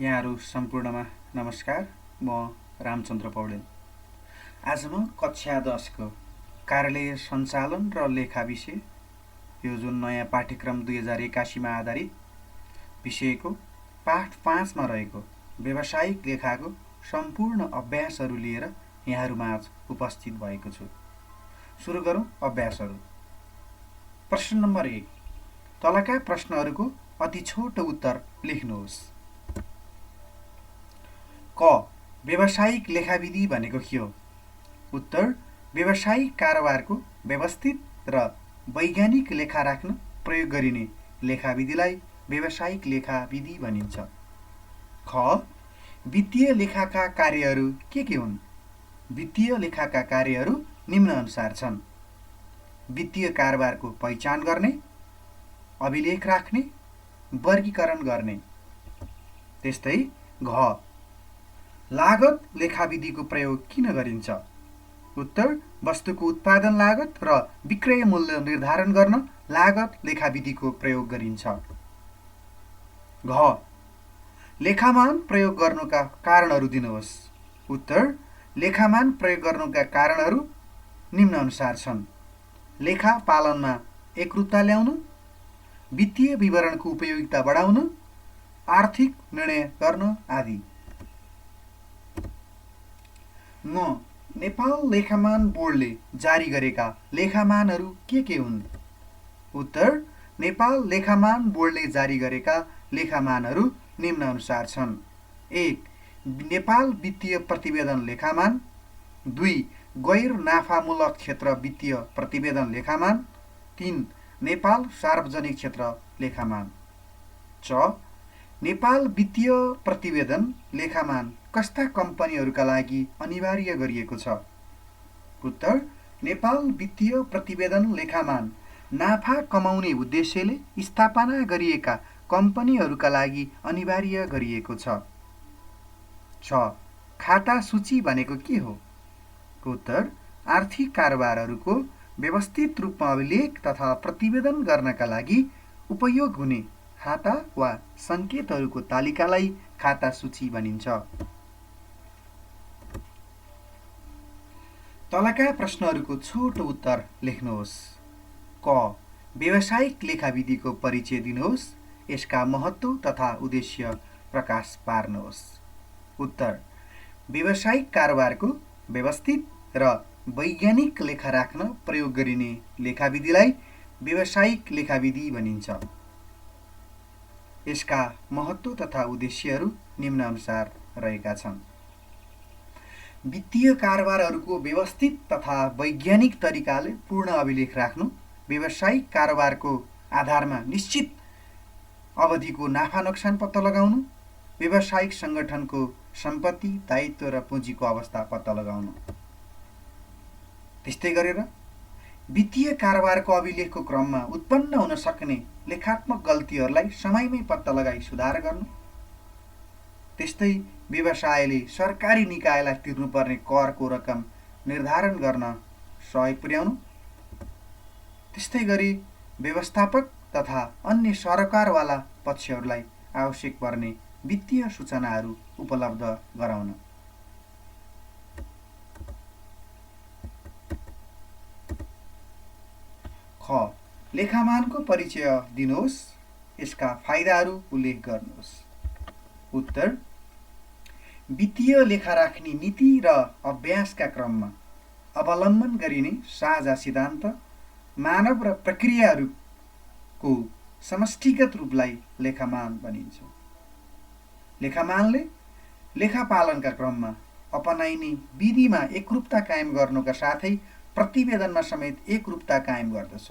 यहाँहरू सम्पूर्णमा नमस्कार। म रामचन्द्र पौडेल। आज म कक्षा 10 को कार्यालय सञ्चालन र लेखा विषय, यो जुन नयाँ पाठ्यक्रम 2081 मा आधारित विषयको पाठ 5 मा रहेको व्यावसायिक लेखाको सम्पूर्ण अभ्यासहरू लिएर यहाँहरूमाझ उपस्थित भएको छु। सुरु गरौँ अभ्यासहरू। प्रश्न नम्बर 1, तलका प्रश्नहरूको अति छोटो उत्तर लेख्नुहोस्। क, व्यावसायिक लेखाविधि भनेको के हो? उत्तर, व्यावसायिक कारोबारको व्यवस्थित र वैज्ञानिक लेखा राख्न प्रयोग गरिने लेखाविधिलाई व्यावसायिक लेखाविधि भनिन्छ। ख, वित्तीय लेखाका कार्यहरू के हुन्? वित्तीय लेखाका कार्यहरू निम्नानुसार छन्: वित्तीय कारोबारको पहिचान गर्ने, अभिलेख राख्ने, वर्गीकरण गर्ने। त्यस्तै घ, लागत लेखाविधिको प्रयोग किन गरिन्छ? उत्तर, वस्तुको उत्पादन लागत र विक्रय मूल्य निर्धारण गर्न लागत लेखाविधिको प्रयोग गरिन्छ। घ, लेखामान प्रयोग गर्नुका कारणहरू दिनुहोस्। उत्तर, लेखामान प्रयोग गर्नुका कारणहरू निम्नानुसार छन्: लेखा पालनमा एकरूपता ल्याउन, वित्तीय विवरणको उपयोगिता बढाउन, आर्थिक निर्णय गर्न आदि। न, नेपाल लेखामान बोर्डले जारी गरेका लेखामानहरू के हुन्? उत्तर, नेपाल लेखामान बोर्डले जारी गरेका लेखामानहरू निम्नानुसार छन्: 1, नेपाल वित्तीय प्रतिवेदन लेखामान। 2, गैर नाफामूलक क्षेत्र वित्तीय प्रतिवेदन लेखामान। 3, नेपाल सार्वजनिक क्षेत्र लेखामान। च, नेपाल वित्तीय प्रतिवेदन लेखामान कस्ता कम्पनीहरूका लागि अनिवार्य गरिएको छ? उत्तर, नेपाल वित्तीय प्रतिवेदन लेखामान नाफा कमाउने उद्देश्यले स्थापना गरिएका कम्पनीहरूका लागि अनिवार्य गरिएको छ। छ, खाता सूची भनेको के हो? उत्तर, आर्थिक कारोबारहरूको व्यवस्थित रूपमा अभिलेख तथा प्रतिवेदन गर्नका लागि उपयोग हुने खाता वा सङ्केतहरूको तालिकालाई खाता सूची भनिन्छ। तलका प्रश्नहरूको छोटो उत्तर लेख्नुहोस्। क, व्यावसायिक लेखाविधिको परिचय दिनुहोस्। यसका महत्त्व तथा उद्देश्य प्रकाश पार्नुहोस्। उत्तर, व्यावसायिक कारोबारको व्यवस्थित र वैज्ञानिक लेखा राख्न प्रयोग गरिने लेखाविधिलाई व्यावसायिक लेखाविधि भनिन्छ। यसका महत्त्व तथा उद्देश्यहरू निम्नानुसार रहेका छन्: वित्तीय कारोबारहरूको व्यवस्थित तथा वैज्ञानिक तरिकाले पूर्ण अभिलेख राख्नु, व्यावसायिक कारोबारको आधारमा निश्चित अवधिको नाफा नोक्सान पत्ता लगाउनु, व्यावसायिक सङ्गठनको सम्पत्ति, दायित्व र पुँजीको अवस्था पत्ता लगाउनु। त्यस्तै गरेर वित्तीय कारोबारको अभिलेखको क्रममा उत्पन्न हुन सक्ने लेखात्मक गल्तीहरूलाई समयमै पत्ता लगाई सुधार गर्नु। त्यस्तै व्यवसायले सरकारी निकायलाई तिर्नुपर्ने करको रकम निर्धारण गर्न सहयोग पुर्याउनु। त्यस्तै गरी व्यवस्थापक तथा अन्य सरकारवाला पक्षहरूलाई आवश्यक पर्ने वित्तीय सूचनाहरू उपलब्ध गराउन। ख, लेखामानको परिचय दिनुहोस्। यसका फाइदाहरू उल्लेख गर्नुहोस्। उत्तर, वित्तीय लेखा राख्ने नीति र अभ्यासका क्रममा अवलम्बन गरिने साझा सिद्धान्त, मानव र प्रक्रियाहरूको समष्टिगत रूपलाई लेखामान भनिन्छ। लेखामानले लेखापालनका क्रममा अपनाइने विधिमा एकरूपता कायम गर्नुका साथै प्रतिवेदनमा समेत एकरूपता कायम गर्दछ।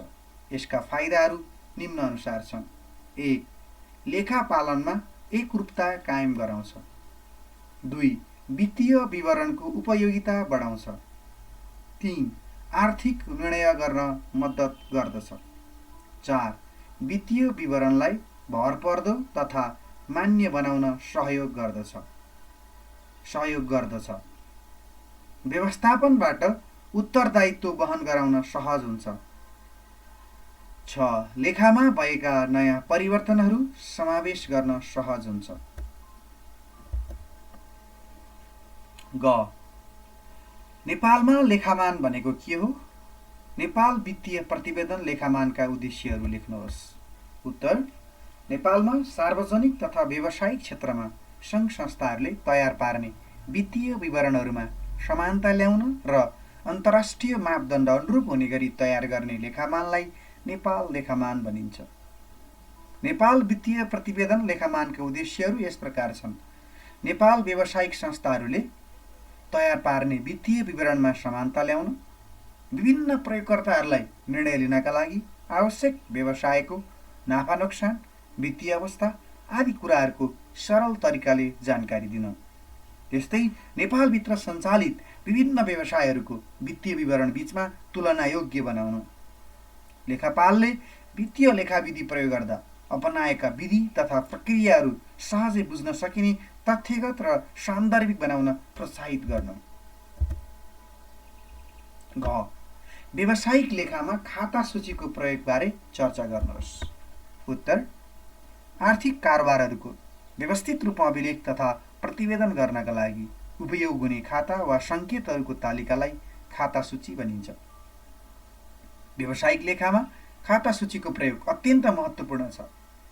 यसका फाइदाहरू निम्नानुसार छन्: 1, लेखापालनमा एकरूपता कायम गराउँछ। 2, वित्तीय विवरणको उपयोगिता बढाउँछ। 3, आर्थिक निर्णय गर्न मद्दत गर्दछ। 4, वित्तीय विवरणलाई भरपर्दो तथा मान्य बनाउन सहयोग गर्दछ। व्यवस्थापनबाट उत्तरदायित्व वहन गराउन सहज हुन्छ। 6, लेखामा भएका नयाँ परिवर्तनहरू समावेश गर्न सहज हुन्छ। ग. नेपालमा लेखामान भनेको के हो? नेपाल वित्तीय प्रतिवेदन लेखामानका उद्देश्यहरू लेख्नुहोस्. उत्तर. नेपालमा सार्वजनिक तथा व्यावसायिक क्षेत्रमा सङ्घ संस्थाहरूले तयार पार्ने वित्तीय विवरणहरूमा समानता ल्याउन र अन्तर्राष्ट्रिय मापदण्ड अनुरूप हुने गरी तयार गर्ने लेखामानलाई नेपाल लेखामान भनिन्छ. नेपाल वित्तीय प्रतिवेदन लेखामानका उद्देश्यहरू यस प्रकार छन्. नेपाल व्यावसायिक संस्थाहरूले तयार पार्ने वित्तीय विवरणमा समानता ल्याउन, विभिन्न प्रयोगकर्ताहरूलाई निर्णय लिनका लागि आवश्यक व्यवसायको नाफा नोक्सान, वित्तीय अवस्था आदि कुराहरूको सरल तरिकाले जानकारी दिन. त्यस्तै नेपालभित्र सञ्चालित विभिन्न व्यवसायहरूको वित्तीय विवरण बीचमा तुलना योग्य बनाउन. लेखापालले वित्तीय लेखाविधि प्रयोग गर्दा अपनाएका विधि तथा प्रक्रियाहरू सहजै बुझ्न सकिने तथ्यगत र सान्दर्भिक बनाउन प्रोत्साहित गर्न. घ. व्यावसायिक लेखामा खाता सूचीको प्रयोगबारे चर्चा गर्नुहोस्. उत्तर. आर्थिक कारोबारहरूको व्यवस्थित रूपमा अभिलेख तथा प्रतिवेदन गर्नका लागि उपयोग हुने खाता वा सङ्केतहरूको तालिकालाई खाता सूची भनिन्छ. व्यावसायिक लेखामा खाता सूचीको प्रयोग अत्यन्त महत्त्वपूर्ण छ.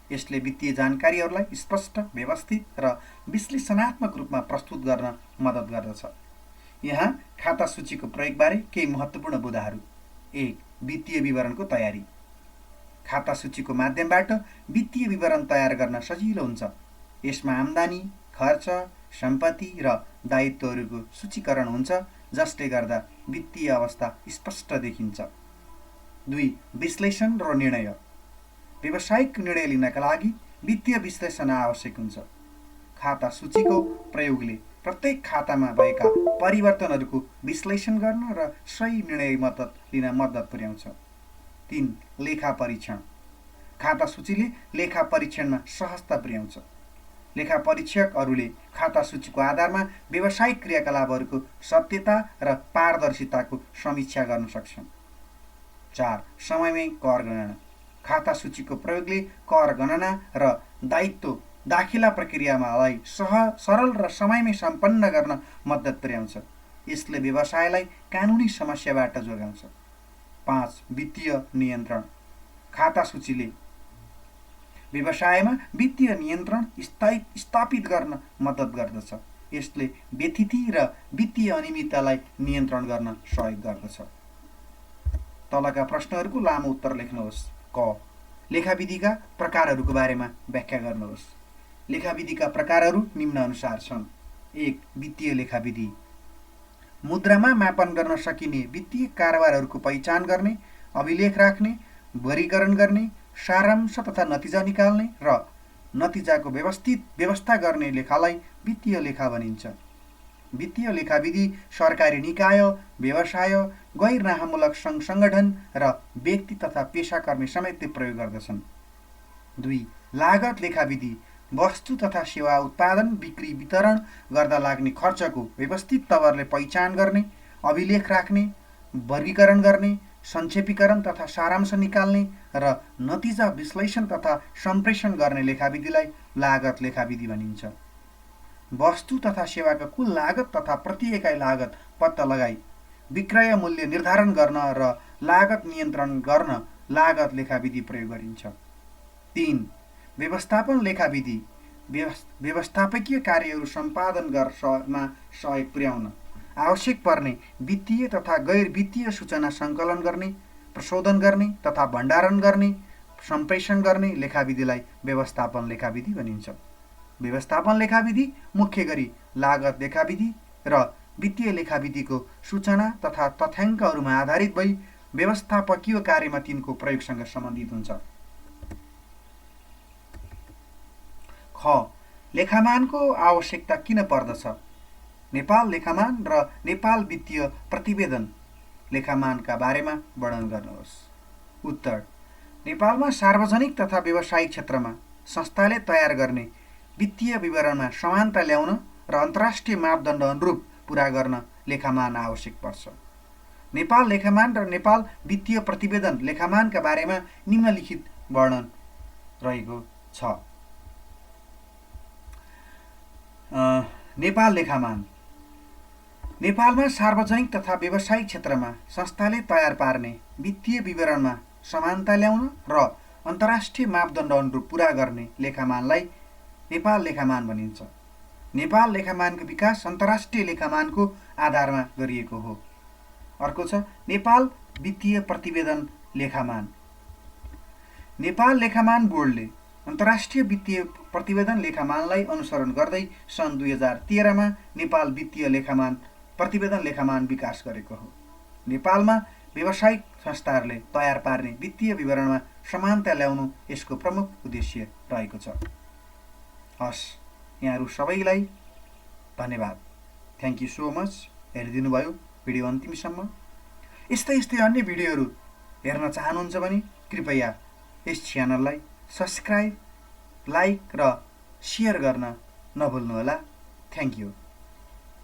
यसले वित्तीय जानकारीहरूलाई स्पष्ट, व्यवस्थित र विश्लेषणात्मक रूपमा प्रस्तुत गर्न मद्दत गर्दछ. यहाँ खाता सूचीको प्रयोगबारे केही महत्त्वपूर्ण बुँदाहरू. 1. वित्तीय विवरणको तयारी. खाता सूचीको माध्यमबाट वित्तीय विवरण तयार गर्न सजिलो हुन्छ. यसमा आम्दानी, खर्च, सम्पत्ति र दायित्वहरूको सूचीकरण हुन्छ, जसले गर्दा वित्तीय अवस्था स्पष्ट देखिन्छ. 2. विश्लेषण र निर्णय. व्यावसायिक निर्णय लिनका लागि वित्तीय विश्लेषण आवश्यक हुन्छ. खाता सूचीको प्रयोगले प्रत्येक खातामा भएका परिवर्तनहरूको विश्लेषण गर्न र सही निर्णय लिन मद्दत पुर्याउँछ. 3. लेखा परीक्षण. खाता सूचीले लेखा परीक्षणमा सहजता पुर्याउँछ. लेखा परीक्षकहरूले खाता सूचीको आधारमा व्यावसायिक क्रियाकलापहरूको सत्यता र पारदर्शिताको समीक्षा गर्न सक्छन्. 4. समयमै कर गणना. खाता सूचीको प्रयोगले कर गणना र दायित्व दाखिला प्रक्रियालाई सरल र समयमै सम्पन्न गर्न मद्दत पुर्याउँछ. यसले व्यवसायलाई कानुनी समस्याबाट जोगाउँछ. 5. वित्तीय नियन्त्रण. खाता सूचीले व्यवसायमा वित्तीय नियन्त्रण स्थापित गर्न मद्दत गर्दछ. यसले व्यथिति र वित्तीय अनियमिततालाई नियन्त्रण गर्न सहयोग गर्दछ. तलका प्रश्नहरूको लामो उत्तर लेख्नुहोस्. क. लेखाविधिका प्रकारहरूको बारेमा व्याख्या गर्नुहोस्. लेखाविधिका प्रकारहरू निम्न अनुसार छन्. 1. वित्तीय लेखाविधि. मुद्रामा मापन गर्न सकिने वित्तीय कारोबारहरूको पहिचान गर्ने, अभिलेख राख्ने, वर्गीकरण गर्ने, सारांश तथा नतिजा निकाल्ने र नतिजाको व्यवस्था गर्ने लेखालाई वित्तीय लेखा भनिन्छ. वित्तीय लेखाविधि सरकारी निकाय, व्यवसाय, गैर नाफामूलक सङ्घ सङ्गठन र व्यक्ति तथा पेसाकर्मी समेत प्रयोग गर्दछन्. 2. लागत लेखाविधि. वस्तु तथा सेवा उत्पादन, बिक्री, वितरण गर्दा लाग्ने खर्चको व्यवस्थित तवरले पहिचान गर्ने, अभिलेख राख्ने, वर्गीकरण गर्ने, संक्षेपीकरण तथा सारांश निकाल्ने र नतिजा विश्लेषण तथा सम्प्रेषण गर्ने लेखाविधिलाई लागत लेखाविधि भनिन्छ. वस्तु तथा सेवाका कुल लागत तथा प्रति एकाइ लागत पत्ता लगाई विक्रय मूल्य निर्धारण गर्न र लागत नियन्त्रण गर्न लागत लेखाविधि प्रयोग गरिन्छ. 3. व्यवस्थापन लेखाविधि. व्यवस्थापकीय कार्यहरू सम्पादन गर्नमा सहयोग पुर्याउन आवश्यक पर्ने वित्तीय तथा गैर वित्तीय सूचना सङ्कलन गर्ने, प्रशोधन गर्ने तथा भण्डारण गर्ने, सम्प्रेषण गर्ने लेखाविधिलाई व्यवस्थापन लेखाविधि भनिन्छ. व्यवस्थापन लेखाविधि मुख्य गरी लागत लेखाविधि र वित्तीय लेखाविधिको सूचना तथा तथ्याङ्कहरूमा आधारित भई व्यवस्थापकीय कार्यमा तिनको प्रयोगसँग सम्बन्धित हुन्छ. ख. लेखामानको आवश्यकता किन पर्दछ? नेपाल लेखामान र नेपाल वित्तीय प्रतिवेदन लेखामानका बारेमा वर्णन गर्नुहोस्. उत्तर. नेपालमा सार्वजनिक तथा व्यावसायिक क्षेत्रमा संस्थाले तयार गर्ने वित्तीय विवरणमा समानता ल्याउन र अन्तर्राष्ट्रिय मापदण्ड अनुरूप पुरा गर्न लेखामान आवश्यक पर्छ. नेपाल लेखामान र नेपाल वित्तीय प्रतिवेदन लेखामानका बारेमा निम्नलिखित वर्णन रहेको छ. नेपाल लेखामान. नेपालमा सार्वजनिक तथा व्यावसायिक क्षेत्रमा संस्थाले तयार पार्ने वित्तीय विवरणमा समानता ल्याउन र अन्तर्राष्ट्रिय मापदण्ड अनुरूप पूरा गर्ने लेखामानलाई नेपाल लेखामान भनिन्छ। नेपाल लेखामानको विकास अन्तर्राष्ट्रिय लेखामानको आधारमा गरिएको हो। अर्को छ नेपाल वित्तीय प्रतिवेदन लेखामान। नेपाल लेखामान बोर्डले अन्तर्राष्ट्रिय वित्तीय प्रतिवेदन लेखामानलाई अनुसरण गर्दै सन् 2013 मा नेपाल वित्तीय लेखामान प्रतिवेदन लेखामान विकास गरेको हो। नेपालमा व्यावसायिक संस्थाहरूले तयार पार्ने वित्तीय विवरणमा समानता ल्याउनु यसको प्रमुख उद्देश्य रहेको छ। हस्, यहाँहरू सबैलाई धन्यवाद। थ्याङ्क यू सो मच हेरिदिनु भयो भिडियो अन्तिमसम्म। यस्तै अन्य भिडियोहरू हेर्न चाहनुहुन्छ भने कृपया यस च्यानललाई सब्स्क्राइब, लाइक र सेयर गर्न नभुल्नुहोला। Thank you.